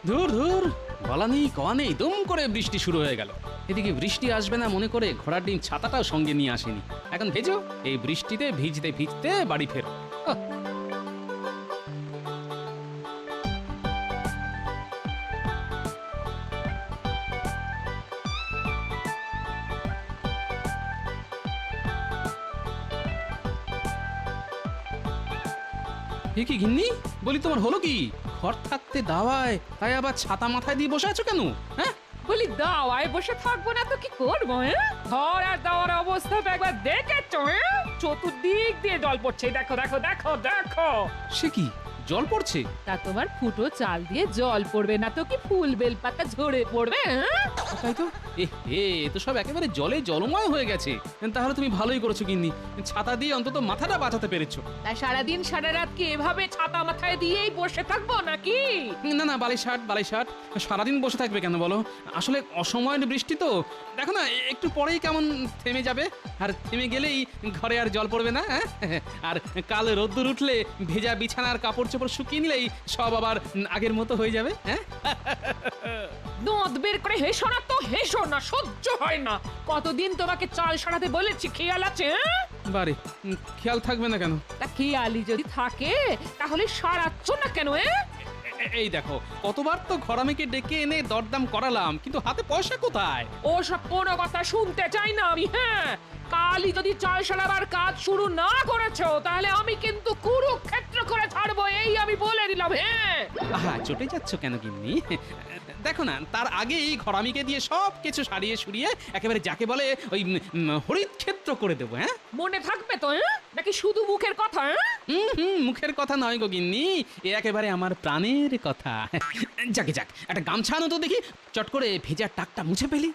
ধুর ধুর, বলা নেই কওয়া নেই, দুম করে বৃষ্টি শুরু হয়ে গেল। এদিকে বৃষ্টি আসবে না মনে করে ঘোড়ার ডিম ছাতাটাও সঙ্গে নিয়ে আসেনি। এখন ভেজো, এই বৃষ্টিতে ভিজতে ভিজতে বাড়ি ফেরো। আহ! এ কি গিন্নি, বলি তোমার হলো কি? ঘর থাকতে দাওয়ায়, তাই আবার ছাতা মাথায় দিয়ে বসে আছো কেন? হ্যাঁ, বলি দাওয়ায় বসে থাকবো না তো কি করবো? ঘর আর দাওয়ার অবস্থা তো একবার দেখেছো? চতুর্দিক দিয়ে জল পড়ছে, দেখো দেখো দেখো দেখো। সে কি জল পড়ছে? তা তোমার ফুটো চাল দিয়ে জল পড়বে না তো কি ফুল বেলপাতা ঝরে পড়বে? তাই তো, এ তো সব একেবারে জলে জলময় হয়ে গেছে। তাহলে তুমি ভালোই করেছো গিন্নি, ছাতা দিয়ে অন্তত মাথাটা বাঁচাতে পেরেছো। তাই সারাদিন সারা রাত কি এভাবে ছাতা মাথায় দিয়েই বসে থাকবো নাকি? না না, বালিশাট সারাদিন বসে থাকবে কেন বলো? আসলে অসময়ের বৃষ্টি তো, দেখো না একটু পরেই কেমন থেমে যাবে, আর থেমে গেলেই ঘরে আর জল পড়বে না। আর কাল রোদ্দুর উঠলে ভেজা বিছানার কাপড় চোপড় শুকিয়ে নিলেই সব আবার আগের মতো হয়ে যাবে। হ্যাঁ, দাঁত বের করে হেসো না তো, হেসো না, সহ্য হয় না। কতদিন তোমাকে চাল সারাতে বলেছি, খেয়াল আছে? বারে খেয়াল থাকবে না কেন? তা খেয়ালি যদি থাকে তাহলে সারাচ্ছ না কেন? এই দেখো, কতবার তো ঘরামিকে ডেকে এনে দরদাম করালাম, কিন্তু হাতে পয়সা কোথায়? ও সব কোনো কথা শুনতে চাই না আমি। কালই যদি চাল সারাবার কাজ শুরু না করেছো তাহলে আমি কিন্তু কুরুক্ষেত্র করে ছাড়বো, এই আমি বলে দিলাম। আহা, চটে যাচ্ছ কেন গিন্নি? দেখো না, তার আগেই ঘরামিকে দিয়ে সব কিছু সারিয়ে সুরিয়ে একেবারে যাকে বলে ওই হরিত ক্ষেত্র করে দেবো। হ্যাঁ, মনে থাকবে তো? নাকি শুধু মুখের কথা? মুখের কথা নয় গো গিন্নি, এ একেবারে আমার প্রাণের কথা। যাকে যাক, একটা গামছা আনো তো দেখি, চট করে ভেজা টাকটা মুছে ফেলি।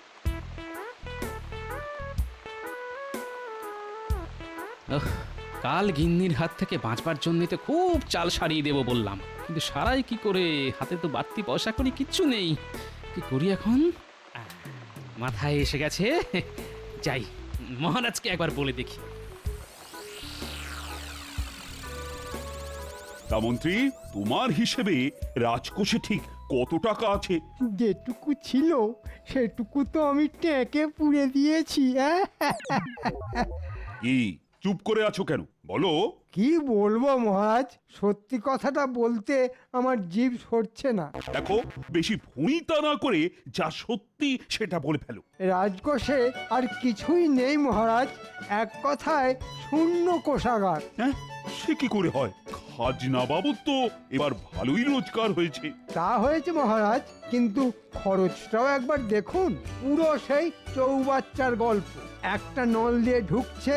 কাল গিন্নির হাত থেকে বাঁচবার জন্য তো খুব চাল সারিয়ে দেবো বললাম, কিন্তু সারাই কি করে? হাতে তো বাড়তি পয়সা করি কিচ্ছু নেই, কি করি এখন? মাথায় এসে গেছে, যাই মহারাজকে একবার বলে দেখি। তা মন্ত্রী, তোমার হিসেবে রাজকোষে ঠিক কত টাকা আছে? যেটুকু ছিল সেটুকু তো আমি ট্যাঁকে পুড়ে দিয়েছি। কি চুপ করে আছো কেন, বলো। কি বলবো মহারাজ, সত্যি কথাটা বলতে আমার জিভ সরছে না। দেখো, বেশি ভুঁইতা না করে যা সত্যি সেটা বলে ফেলো। রাজকোষে আর কিছুই নেই মহারাজ, এক কথায় শূন্য কোষাগার। হ্যাঁ, সে কি করে হয়? খাজনা বাবদ তো এবার ভালোই রোজগার হয়েছে। তা হয়েছে মহারাজ, কিন্তু খরচটাও একবার দেখুন, পুরো সেই চৌবাচ্চার গল্প। একটা নল দিয়ে ঢুকছে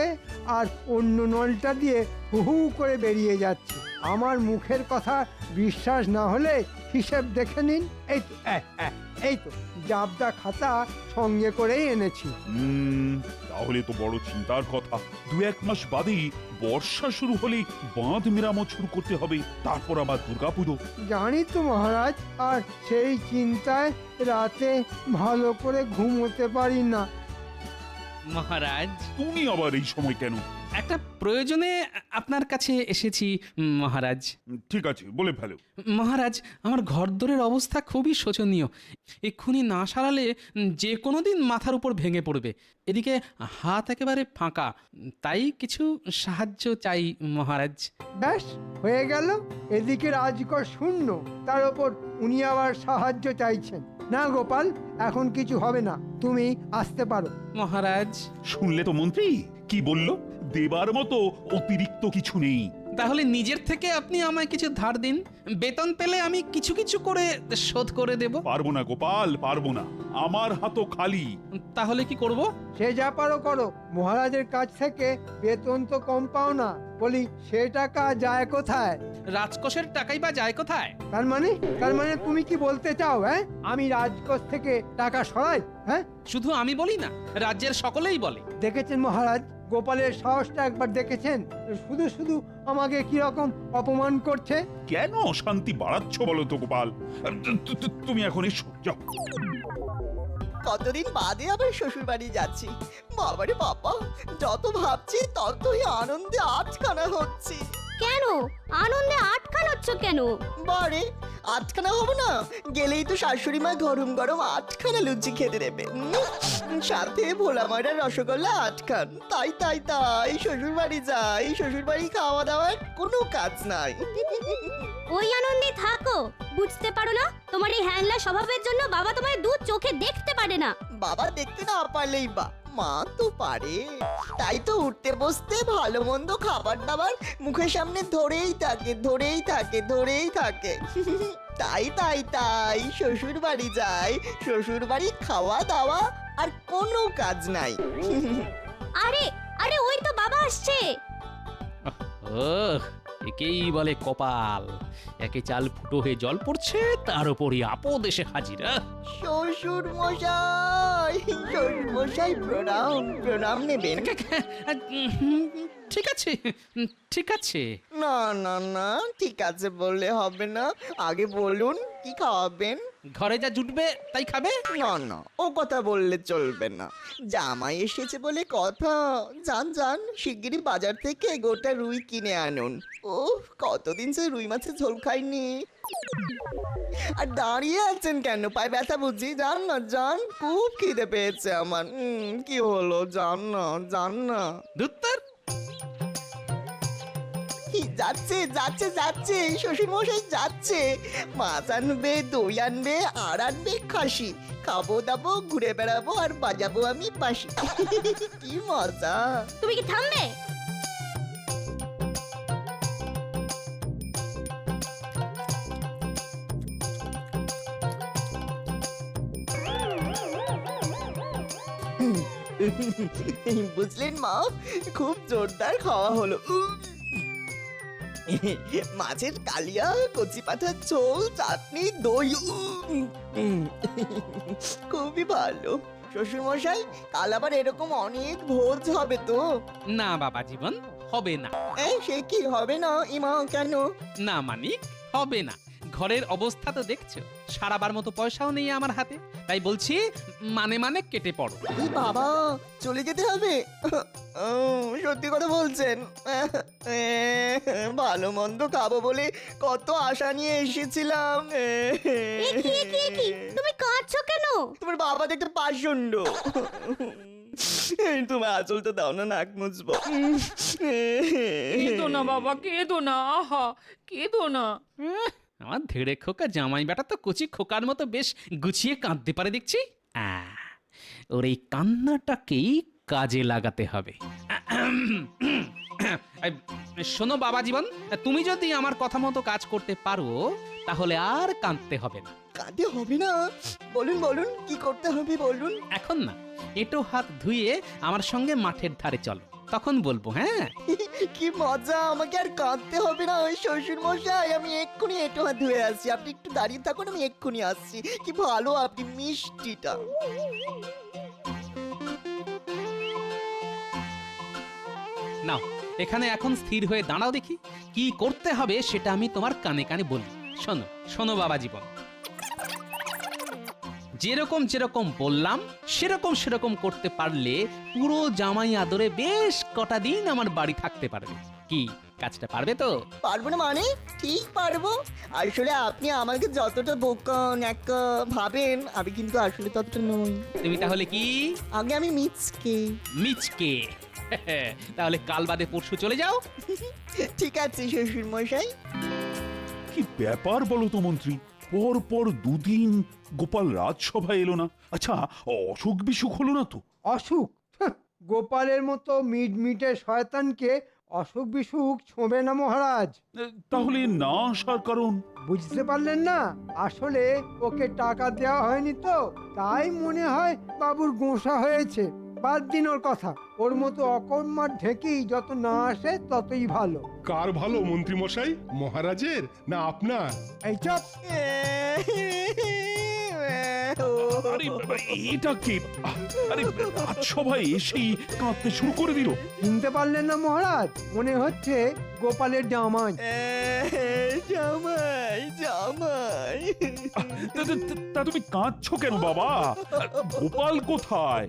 আর অন্য নলটা দিয়ে হু হু করে বেরিয়ে যাচ্ছে। আমার মুখের কথা বিশ্বাস না হলে হিসেব দেখে নিন। এই তো জাবদা খাতা সঙ্গে করেই এনেছি। তাহলে তো বড় চিন্তার কথা। 2-1 মাস বাদেই বর্ষা শুরু হলে বাঁধ মেরামত শুরু করতে হবে, তারপর আবার দুর্গাপুজো। জানি তো মহারাজ, আর সেই চিন্তায় রাতে ভালো করে ঘুমোতে পারি না। মহারাজ, তুমি আবার এই সময় কেন? একটা প্রয়োজনে আপনার কাছে এসেছি মহারাজ। ঠিক আছে, বলে ফেলো। মহারাজ, আমার ঘরদোরের অবস্থা খুবই শোচনীয়, এক্ষুনি না সারালে যে কোনো দিন মাথার উপর ভেঙে পড়বে। এদিকে হাত একেবারে ফাঁকা, তাই কিছু সাহায্য চাই মহারাজ। ব্যাস হয়ে গেল, এদিকে রাজকোষ শূন্য, তার ওপর উনি আবার সাহায্য চাইছেন। না গোপাল, এখন কিছু হবে না, তুমি আসতে পারো। মহারাজ, শুনলে তো মন্ত্রী কি বলল, দেবার মতো অতিরিক্ত কিছু নেই। তাহলে নিজের থেকে আপনি আমায় কিছু ধার দিন, বেতন পেলে আমি কিছু কিছু করে শোধ করে দেব। পারবো না গোপাল, পারবো না, আমার হাতও খালি। তাহলে কি করব? সে যা পারো করো, মহারাজের কাছ থেকে বেতন তো কম পাও না। বলি সে টাকা যায় কোথায়? রাজকোষের টাকাই বা যায় কোথায়? তার মানে তুমি কি বলতে চাও আমি রাজকোষ থেকে টাকা সরাই? শুধু আমি বলি না, রাজ্যের সকলেই বলে। দেখেছেন মহারাজ, গোপালের সাহসটা একবার দেখেছেন? শুধু শুধু আমাকে কি রকম অপমান করছে। কেন অশান্তি বাড়াচ্ছ বলো তো গোপাল? তুমি এখন এসো, যাও। কতদিন বাদে আবার শ্বশুর বাড়ি যাচ্ছি। বাবারে বাবা, যত ভাবছি ততই আনন্দে আটখানা হচ্ছি। কেন আনন্দে আটকানো খাচ্ছ কেন? বারে আটখানা হবো না, গেলেই তো শাশুড়ি মা গরম গরম আটখানা লুচি খেতে দেবে। সাথে ভোলা ময়দার রসগোল্লা আটখান। তাই তাই তাই শ্বশুর বাড়ি যাই, শ্বশুর বাড়ি খাওয়া দাওয়ার কোনো কাজ নাই। ওই আনন্দে থাকো, বুঝতে পারো না তোমার এই হ্যাংলা স্বভাবের জন্য বাবা তোমার দু চোখে দেখতে পারে না। বাবা দেখতে না পারলেই বা মা তো পারে, তাই তো উঠতে বসতে ভালো মন্দ খাবার দাবার মুখের সামনে ধরেই থাকে ধরেই থাকে ধরেই থাকে। তাই তাই তাই শ্বশুর বাড়ি যাই, শ্বশুর বাড়ি খাওয়া দাওয়া আর কোনো কাজ নাই। আরে আরে ওই তো বাবা আসছে। ও একেই বলে কপাল, একে চাল ফুটো হয়ে জল পড়ছে, তার উপরই আপদ এসে হাজির। শ্বশুর মশাই, শ্বশুর মশাই প্রণাম, প্রণাম নেবেন। ঠিক আছে ঠিক আছে। না না না ঠিক আছে বললে হবে না, আগে বলুন কি খাওয়াবেন। ঘরে যা জুটবে তাই খাবে। না না ও কথা বললে চলবে না, জামাই এসেছে বলে কথা। যান যান শিগগিরই বাজার থেকে গোটা রুই কিনে আনুন। ও কতদিন সে রুই মাছের ঝোল খাইনি। আর দাঁড়িয়ে আছেন কেন, পায়ে ব্যথা বুঝি? যান না যান, খুব খিদে পেয়েছে আমার। কি হলো, যান না যান না। দুত্তর যাচ্ছে যাচ্ছে যাচ্ছে শ্বশুর মশাই যাচ্ছে, মাছ আনবে, দই আনবে, আর আনবে খাসি। খাবো দাবো, ঘুরে বেড়াবো, আর বাজাবো আমি বাঁশি। কি মজা। তুমি কি থামবে? বুঝলেন মা, খুব জোরদার খাওয়া হলো। মাছের কালিয়া, কচি পাঠার ঝোল, চাটনি, দই, খুবই ভালো। শ্বশুর মশাই কাল আবার এরকম অনেক ভোজ হবে তো? না বাবা জীবন, হবে না। সে কি হবে না ইমা, কেন? না মানিক, হবে না। ঘরের অবস্থা তো দেখছো, সারাবার মতো পয়সাও নেই আমার হাতে, তাই বলছি মানে মানে কেটে পড়ো। এই বাবা, চলে যেতে হবে? সত্যি কথা বলছেন? ভালো মন্দ খাবো বলে কত আশা নিয়ে এসেছিলাম। তুমি কাঁদছো কেন? তোমার বাবা দেখতে পাষণ্ড। তোমার আঁচলটা দাও না, নাক মুছবো। কেঁদো না বাবা, কেঁদো না, আহা কেঁদো না। আমার ধেড়ে খোকা জামাই বেটা তো কচি খোকার মতো বেশ গুছিয়ে কাঁদতে পারে দেখছি। ওর এই কান্নাটাকেই কাজে লাগাতে হবে। শোনো বাবা জীবন, তুমি যদি আমার কথা মতো কাজ করতে পারো তাহলে আর কাঁদতে হবে না। কাঁদতে হবে না? বলুন বলুন কি করতে হবে বলুন। এখন না, এঁটো হাত ধুয়ে আমার সঙ্গে মাঠের ধারে চলো, তখন বলবো। হ্যাঁ কি মজা, আমাকে আর কাঁদতে হবে না। ওই শ্বশুর মশাই আমি এক্ষুনি একটু হাত ধুয়ে আসছি, আপনি একটু দাঁড়িয়ে থাকুন, আমি এক্ষুনি আসছি। কি ভালো আপনি, মিষ্টিটা। নাও এখানে এখন স্থির হয়ে দাঁড়াও দেখি, কি করতে হবে সেটা আমি তোমার কানে কানে বলি। শোনো শোনো বাবা জীবন, যেরকম যেরকম বললাম সেরকম সেরকম করতে পারলে পুরো জামাই আদরে বেশ কটা দিন আমার বাড়ি থাকতে পারবে। কি কাজটা পারবে তো? পারবো না মানে? ঠিক পারবো। আসলে আপনি আমাকে যতটা বোকা ন্যাকা ভাবেন, আমি কিন্তু আসলে ততটা নই। তুমি তাহলে কি? আগে আমি মিচকে। মিচকে? তাহলে কাল বাদে পরশু চলে যাও। ঠিক আছে শ্বশুর মশাই। কি ব্যাপার বলো তো মন্ত্রী, পর পর দুদিন গোপাল রাজসভা এলো না। আচ্ছা, অসুখ বিসুখ হলো না তো? অসুখ? গোপালের মতো মিটমিটে শয়তানকে অসুখ বিসুখ ছোঁবে না মহারাজ। তাহলে না আসার কারণ? বুঝতে পারলেন না? আসলে ওকে টাকা দেওয়া হয়নি তো, তাই মনে হয় বাবুর গোঁসা হয়েছে। বাদ দিন ওর কথা, ওর মতো অকর্মার ঢেকেই যত না আসে ততই ভালো। কার ভালো মন্ত্রী মশাই, মহারাজের না আপনার? এই চপ। আরে এটা কে? আরে রাজসভায় এসেই কাঁদতে শুরু করে দিল। চিনতে পারলেন না মহারাজ? মনে হচ্ছে গোপালের জামাই। জামাই জামাই তা তুমি কাঁদছো কেন বাবা? গোপাল কোথায়?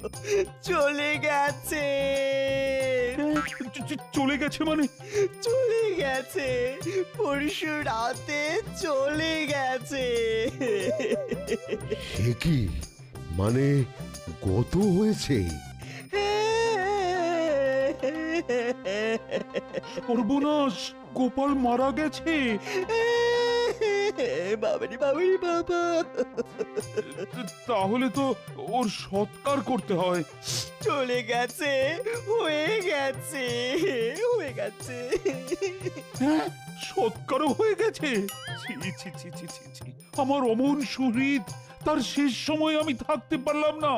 চলে গেছে চলে গেছে মানে? চলে গেছে পরশু রাতে চলে গেছে। সে কি মানে গত হয়েছে? সর্বনাশ, গোপাল মারা গেছে। বাবারি বাবারি বাবা। তাহলে তো ওর সৎকার করতে হয়। চলে গেছে, হয়ে গেছে, হয়ে গেছে। হ্যাঁ, সৎকারও হয়ে গেছে। ছি ছি ছি ছি ছি ছি। আমার অমন শহীদ, তার শেষ সময় আমি থাকতে পারলাম না।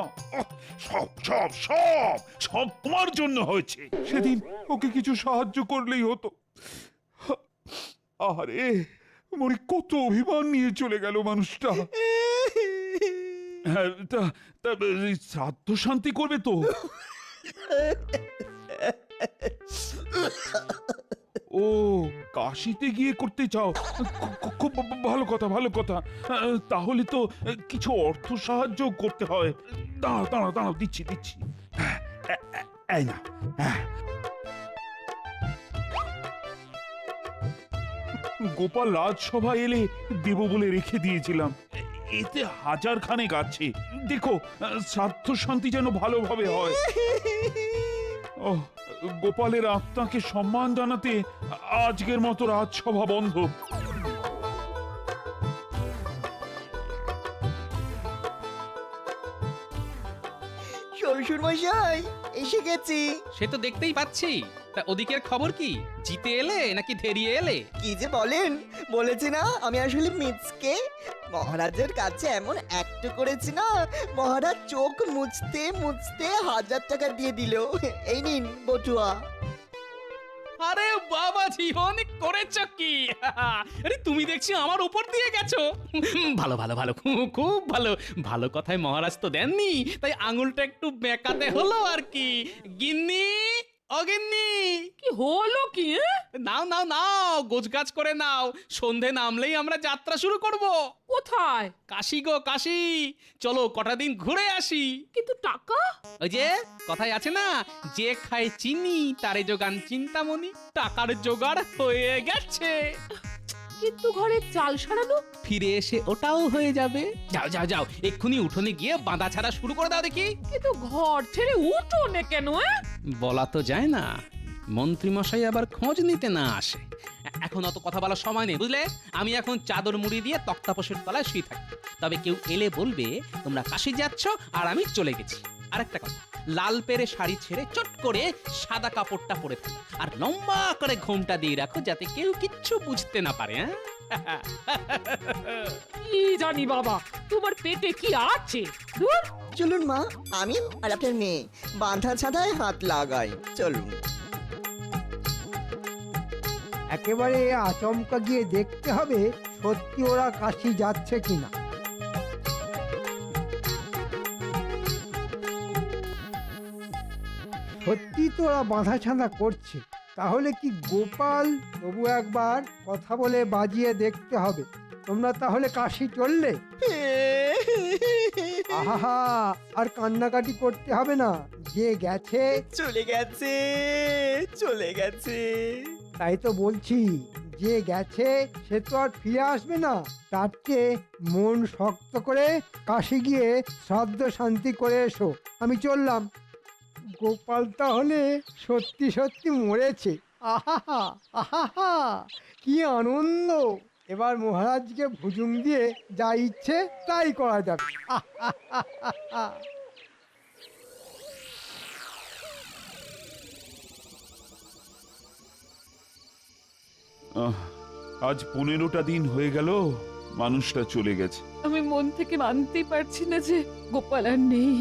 সব সব সব সব তোমার জন্য হয়েছে। সেদিন ওকে কিছু সাহায্য করলেই হতো। আরে মরি, কত অভিমান নিয়ে চলে গেল মানুষটা। হ্যাঁ, তা তা শ্রাদ্ধ শান্তি করবে তো? ও, কাশিতে গিয়ে করতে চাও? খুব ভালো কথা, ভালো কথা। তাহলে তো কিছু অর্থ সাহায্য করতে হয়। দাঁড়াও দাঁড়াও দাঁড়াও, দিচ্ছি দিচ্ছি। এই না, গোপাল রাজসভা এলে দেব বলে রেখে দিয়েছিলাম। এতে 1000 খানেক আছে। দেখো, শ্রাদ্ধ শান্তি যেন ভালোভাবে হয়। ও, গোপালের আত্মাকে সম্মান জানাতে আজকের মতো রাজসভা বন্ধ। শ্বশুর মশাই এসে গেছি। সে তো দেখতেই পাচ্ছি। তা ওদিকের খবর কি? জিতে এলে নাকি ধেরিয়ে এলে? কি যে বলেন, বলেছি না আমি আসলে মিচকে। মহারাজের কাছে এমন অ্যাক্ট করেছি না, মহারাজ চোখ মুছতে মুছতে 1000 টাকা দিয়ে দিল। এই নিন বটুয়া। আরে বাবাজি, অনেক করেছো কি! আরে তুমি দেখছি আমার উপর দিয়ে গেছো। ভালো ভালো ভালো, খুব ভালো। ভালো কথায় মহারাজ তো দেননি, তাই আঙুলটা একটু বেঁকাতে হলো আর কি। গিন্নি, অগিন্নি, কি হলো কি? নাও নাও নাও, গোছগাছ করে নাও। সন্ধে নামলেই আমরা যাত্রা শুরু করব। কোথায়? কাশি গো কাশি, চলো কটা দিন ঘুরে আসি। কিন্তু টাকা? ওই যে কথায় আছে না, যে খায় চিনি তারে যোগান চিন্তামণি। টাকার জোগাড় হয়ে গেছে। কিন্তু ঘরে চাল সারানো? ফিরে এসে ওটাও হয়ে যাবে। যাও যাও যাও, এক্ষুনি উঠোনে গিয়ে বাঁধা ছাড়া শুরু করে দাও দেখি। কিন্তু ঘর ছেড়ে উঠোনে কেন? বলা তো যায় না, মন্ত্রী মশাই আবার খোঁজ নিতে না আসে। এখন অত কথা বলার সময় নেই, বুঝলে? আমি এখন চাদর মুড়ি দিয়ে তক্তাপোষের তলায় শুয়ে থাকি। তবে কেউ এলে বলবে তোমরা কাশি যাচ্ছ আর আমি চলে গেছি। আরেকটা কথা, লাল পেরে শাড়ি ছেড়ে চট করে সাদা কাপড়টা পরে ফেলো, আর লম্বা করে ঘোমটা দিয়ে রাখো, যাতে কেউ কিচ্ছু বুঝতে না পারে। হ্যাঁ, কি জানি বাবা, তোমার পেটে কি আছে? ধুর। চলুন মা, আমি আর আপনার মেয়ে বাঁধা ছাদায় হাত লাগাই। চলুন। একেবারে আচমকা গিয়ে দেখতে হবে সত্যি ওরা কাশি যাচ্ছে কিনা। সত্যি তো ওরা বাঁধা ছাঁধা করছে। তাহলে কি গোপাল? তবু একবার কথা বলে বাজিয়ে দেখতে হবে। তোমরা তাহলে কাশি চললে? আহা, আর কান্নাকাটি করতে হবে না। যে গেছে চলে গেছে, চলে গেছে। তাই তো বলছি, যে গেছে সে তো আর ফিরে আসবে না। তার চেয়ে মন শক্ত করে কাশি গিয়ে শ্রাদ্ধ শান্তি করে এসো। আমি চললাম। গোপাল তাহলে সত্যি সত্যি মরেছে। আহা আহা, কি আনন্দ! এবার মহারাজকে ভুজুং দিয়ে যা ইচ্ছে তাই করা যাবে। আজ 15টা দিন হয়ে গেল মানুষটা চলে গেছে। আমি মন থেকে মানতেই পারছি না যে গোপাল আর নেই।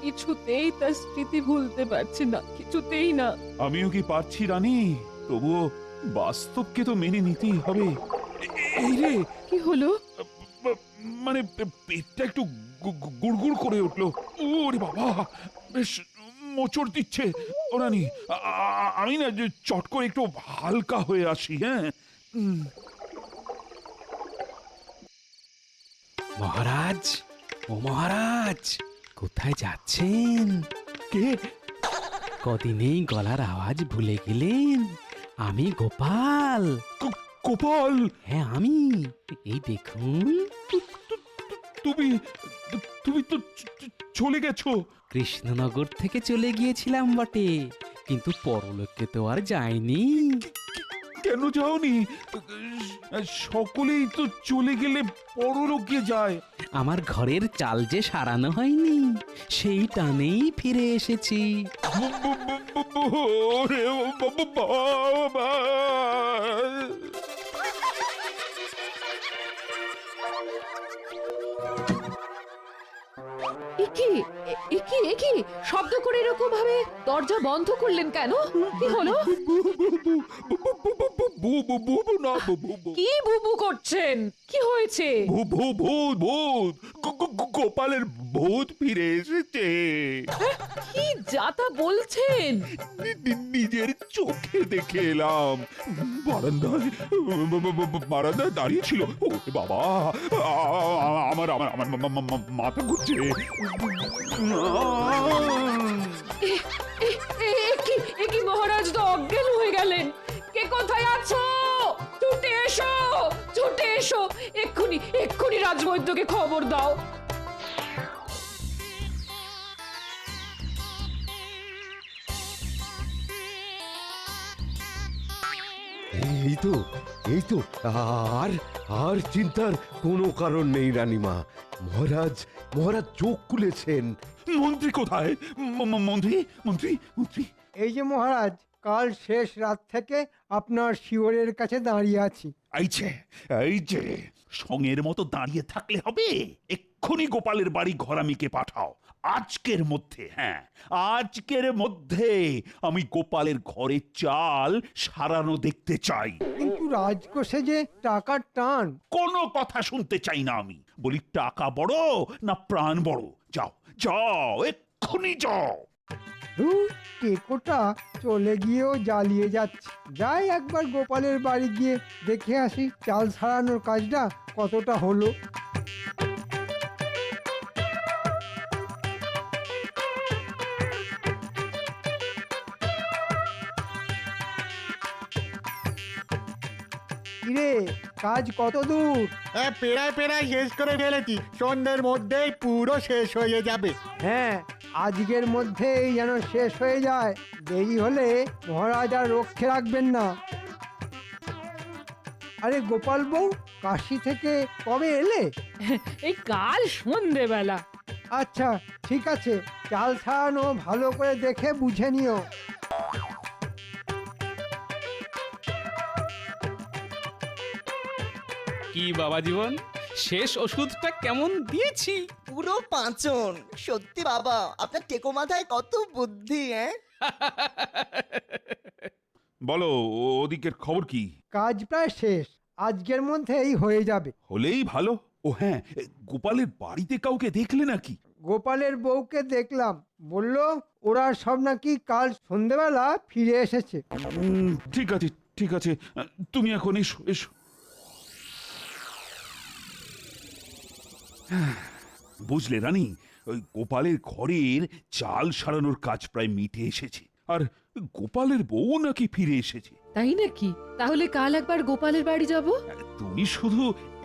কিছুতেই তার স্মৃতি ভুলতে পারছি না, কিছুতেই না। আমিও কি পারছি রানী, তবুও বাস্তবকে তো মেনে নিতেই হবে। এই রে, কি হলো? মানে পেটটা একটু গুড়গুড় করে উঠলো। ওরে বাবা, বেশ মোচড় দিচ্ছে। ও রানী, আমি না যে চট করে একটু হালকা হয়ে আসি। হ্যাঁ, মহারাজ, ও মহারাজ, কোথায় যাচ্ছেন? কে? কদিনেই গলার আওয়াজ ভুলে গেলেন? আমি গোপাল। গোপাল, হ্যাঁ আমি। এই দেখুন, তুমি তুমি তো চলে গেছো। কৃষ্ণনগর থেকে চলে গিয়েছিলাম বটে, কিন্তু পরলোকে তো আর যায়নি। কেন যাওনি? সকলেই তো চলে গেলে পরলোকে যায়। আমার ঘরের চাল যে সারানো হয়নি, সেই টানেই ফিরে এসেছি। ওরে বাবা! একি শব্দ করে এরকম ভাবে দরজা বন্ধ করলেন কেন? কি হলো? কি বুবু করছেন? কি হয়েছে? গোপালের ভূত ফিরে এসেছে। কি যাতা বলছেন? নিজের চোখে দেখে এলাম। বারান্দায় দাঁড়িয়ে ছিল। ও বাবা, আমার আমার আমার মাথা ঘুরছে। একি মহারাজ তো অজ্ঞান হয়ে গেলেন। কে কোথায় আছো? ছুটে এসো, ছুটে এসো, এক্ষুনি রাজবৈদ্যকে খবর দাও। এই তো, এই তো, আর আর চিন্তার কোনো কারণ নেই রানীমা। মহারাজ, মহারাজ চোখ খুলেছেন। মন্ত্রী কোথায়? মন্ত্রী, মন্ত্রী, মন্ত্রী। এই যে মহারাজ, কাল শেষ রাত থেকে আপনার শিওরের কাছে দাঁড়িয়ে আছি। এই যে সঙ্গের মতো দাঁড়িয়ে থাকলে হবে। এক্ষুনি গোপালের বাড়ি ঘরামিকে পাঠাও। আজকের মধ্যে, হ্যাঁ আজকের মধ্যে আমি গোপালের ঘরের চাল সারানো দেখতে চাই। কিন্তু রাজকোষে যে টাকার টান। কোনো কথা শুনতে চাই না আমি। বলি টাকা বড় না প্রাণ বড়? যাও যাও, এক্ষুনি যাও। টেকোটা চলে গিয়েও জ্বালিয়ে যাচ্ছে। যাই একবার গোপালের বাড়ি গিয়ে দেখে আসি চাল সারানোর কাজটা কতটা হলো। কিরে, কাজ কত দূর? পেড়ায় শেষ করে ফেলেছি। সন্ধ্যের মধ্যেই পুরো শেষ হয়ে যাবে। হ্যাঁ, আজকের মধ্যেই যেন শেষ হয়ে যায়। দেরি হলে মহারাজ আর রক্ষে রাখবেন না। আরে গোপাল বউ, কাশি থেকে কবে এলে? এই কাল সন্ধেবেলা। আচ্ছা ঠিক আছে, চাল ছাড়ানো ভালো করে দেখে বুঝে নিও। কি বাবা জীবন, শেষ ওষুধটা কেমন দিয়েছি? পুরো পাঁচন। সত্যি বাবা, আপনার টেকো মাথায় কত বুদ্ধি। বলো, ওদিকের খবর কি? কাজ প্রায় শেষ, আজকের মধ্যেই হয়ে যাবে। হলেই ভালো। ও হ্যাঁ, গোপালের বাড়িতে কাউকে দেখলে নাকি? গোপালের বউকে দেখলাম, বলল ওরা সব নাকি কাল সন্ধেবেলা ফিরে এসেছে। ঠিক আছে, ঠিক আছে, তুমি এখন এসো এসো। বুঝলে রানী, ওই গোপালের ঘরের চাল সারানোর কাজ প্রায় মিটে এসেছে। আর গোপালের বউ নাকি ফিরে এসেছে। তাই নাকি? তাহলে কাল একবার গোপালের বাড়ি যাব। তুমি শুধু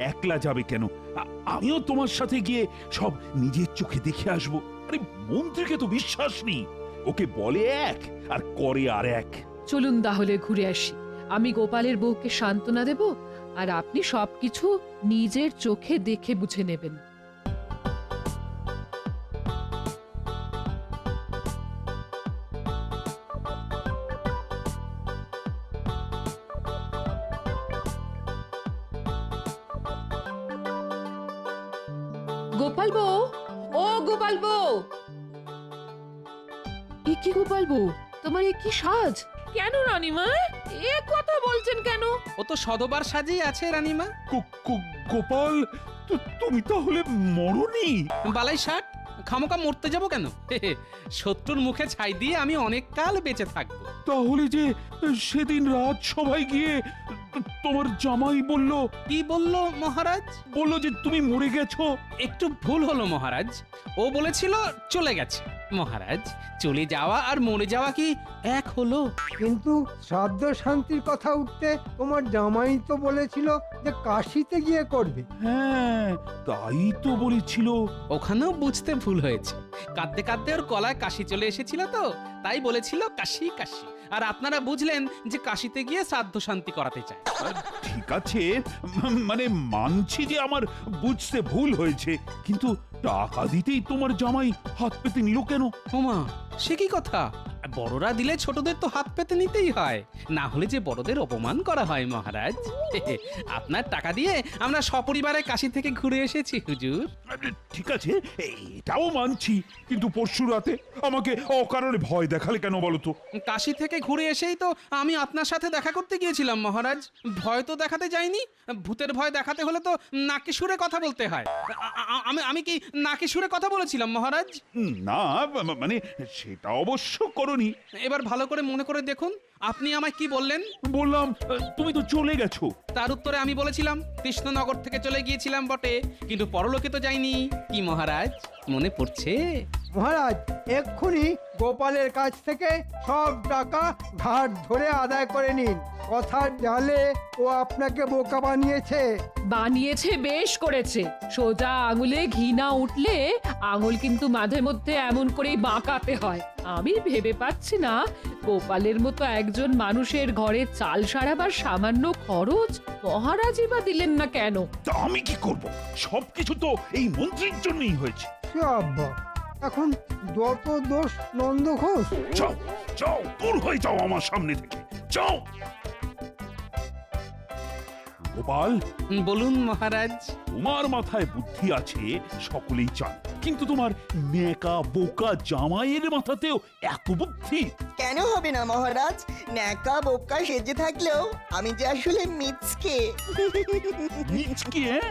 একলা যাবে কেন? আমিও তোমার সাথে গিয়ে সব নিজের চোখে দেখে আসবো। আরে মন্ত্রীকে তো বিশ্বাস নেই। ওকে বলে এক আর করে আর এক। চলুন তাহলে ঘুরে আসি। আমি গোপালের বউকে সান্ত্বনা দেব, আর আপনি সবকিছু নিজের চোখে দেখে বুঝে নেবেন। গোপাল বউ, ও গোপাল বউ। এ কি গোপাল বউ, তোমার এ কি সাজ? কেন রানীমা এ কথা বলছেন কেন? ও তো সদবার সাজেই আছে রানীমা। গোপাল, তুমি তাহলে মরনি? বালাই ষাট, খামোকা মরতে যাব কেন? শত্রুর মুখে ছাই দিয়ে আমি অনেক কাল বেঁচে থাকবো। তাহলে যে সেদিন রাজসভায় গিয়ে তোমার জামাই বলল, কি বললো মহারাজ? বলল যে তুমি মরে গেছো। একটু ভুল হলো মহারাজ, ও বলেছিল চলে গেছে। মহারাজ, চলে যাওয়া আর মরে যাওয়া কি এক হলো? কিন্তু শ্রাদ্ধ শান্তির কথা উঠতে তোমার জামাই তো বলেছিল যে কাশিতে গিয়ে করবে। হ্যাঁ, তাই তো বলেছিল। ওখানেও বুঝতে ভুল হয়েছে। কাঁদতে কাঁদতে ওর গলায় কাশি চলে এসেছিল তো, তাই বলেছিল কাশি কাশি। আর আপনারা বুঝলেন যে কাশিতে গিয়ে শ্রাদ্ধ শান্তি করাতে চায়। ঠিক আছে, মানে মানছি যে আমার বুঝতে ভুল হয়েছে, কিন্তু টাকা দিতেই তোমার জামাই হাত পেতে নিল কেন? ওমা, সে কি কথা? বড়রা দিলে ছোটদের তো হাত পেতে নিতেই হয়, না হলে যে বড়দের অপমান করা হয় মহারাজ। আপনার টাকা দিয়ে আমরা সপরিবারে কাশি থেকে ঘুরে এসেছি হুজুর। ঠিক আছে, এটাও মানছি, কিন্তু পরশু রাতে আমাকে অকারণে ভয় দেখালে কেন বলো তো? কাশি থেকে ঘুরে এসেই তো আমি আপনার সাথে দেখা করতে গিয়েছিলাম মহারাজ। ভয় তো দেখাতে যাইনি। ভূতের ভয় দেখাতে হলে তো নাকে সুরে কথা বলতে হয়। আমি কি নাকে সুরে কথা বলেছিলাম মহারাজ? না, মানে সেটা অবশ্য করনি। এবার ভালো করে মনে করে দেখুন, আপনি আমায় কি বললেন? বললাম তুমি তো চলে গেছো। তার উত্তরে আমি বলেছিলাম কৃষ্ণনগর থেকে চলে গিয়েছিলাম বটে, কিন্তু পরলোকে তো যাইনি। কি মহারাজ, মনে পড়ছে? মহারাজ, এক্ষুনি গোপালের কাছ থেকে সব টাকা ঘাট ধরে আদায় করে নিন। কথার জালে ও আপনাকে বোকা বানিয়েছে। বানিয়েছে বেশ করেছে। সোজা আঙুলে ঘি না উঠলে আঙুল কিন্তু মাঝে মধ্যে এমন করেই বাঁকাতে হয়। আমি ভেবে পাচ্ছি না গোপালের মতো একজন মানুষের ঘরে চাল সারাবার সামান্য খরচ মহারাজই বা দিলেন না কেন? তা আমি কি করব? সবকিছু তো এই মন্ত্রীর জন্যই হয়েছে। সে আব্বা, এখন যত দোষ নন্দ ঘোষ। যাও যাও, দূর হয়ে যাও আমার সামনে থেকে, যাও। গোপাল, বলুন মহারাজ। তোমার মাথায় বুদ্ধি আছে সকলেই চান, কিন্তু তোমার নেকা বোকা জামাইয়ের মাথাতেও এত বুদ্ধি কেন হবে না মহারাজ? ন্যাকা বোকা সেজে থাকলেও আমি যে আসলে মিচকে। নিচকে, হ্যাঁ?